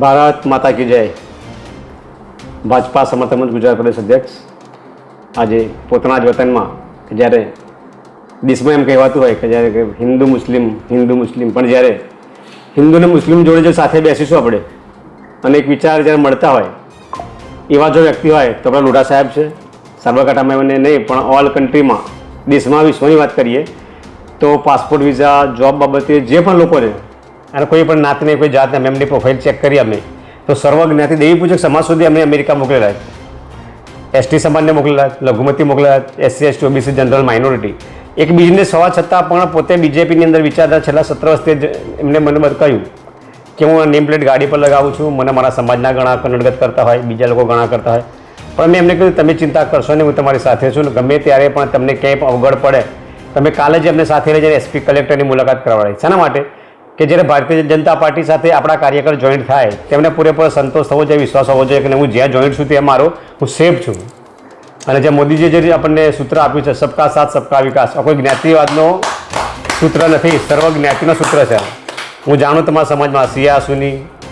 ભારત માતા કી જય. ભાજપા સમર્થક મંચ ગુજરાત પ્રદેશ અધ્યક્ષ આજે પોતાના જ વતનમાં જ્યારે દેશમાં એમ કહેવાતું હોય કે જ્યારે હિન્દુ મુસ્લિમ પણ જ્યારે હિન્દુ અને મુસ્લિમ જોડે જો સાથે બેસીશું આપણે અને એક વિચાર જ્યારે મળતા હોય એવા જો વ્યક્તિ હોય તો આપણા લોઢા સાહેબ છે. સાબરકાંઠામાં એમને નહીં પણ ઓલ કન્ટ્રીમાં દેશમાં વિશ્વની વાત કરીએ તો પાસપોર્ટ વિઝા જોબ બાબતે જે પણ લોકો છે અને કોઈ પણ નાતને કોઈ જાતને અમે એમની પ્રોફાઇલ ચેક કરી અમે તો સર્વ જ્ઞાતિ દેવી પૂજક સમાજ સુધી અમે અમેરિકા મોકલેલા છે. એસટી સમાજને મોકલેલા, લઘુમતી મોકલેલા, SC ST OBC general minority. એક બિઝનેસ હોવા છતાં પણ પોતે બીજેપીની અંદર વિચારતા છેલ્લા 17 વર્ષથી એમને મને કહ્યું કે હું નેમ પ્લેટ ગાડી પર લગાવું છું. મને મારા સમાજના ઘણા કનડગત કરતા હોય, બીજા લોકો ઘણા કરતા હોય, પણ મેં એમને કહ્યું તમે ચિંતા કરશો નહીં, હું તમારી સાથે છું ને ગમે ત્યારે પણ તમને ક્યાંય પણ અવગડ પડે તમે કાલે જ એમને સાથે લઈ જઈને SP કલેક્ટરની મુલાકાત કરવાડી. શાના માટે કે જ્યારે ભારતીય જનતા પાર્ટી સાથે આપણા કાર્યકર જોઈન્ટ થાય તેમને પૂરેપૂરો સંતોષ થવો જોઈએ, વિશ્વાસ હોવો જોઈએ કે હું જ્યાં જોઈન્ટ છું ત્યાં મારો હું સેફ છું. અને જે મોદીજીએ જે આપણને સૂત્ર આપ્યું છે સબકા સાથ સબકા વિકાસ, આ કોઈ જ્ઞાતિવાદનો સૂત્ર નથી, સર્વ જ્ઞાતિનો સૂત્ર છે. હું જાણું તમારા સમાજમાં શિયા સુની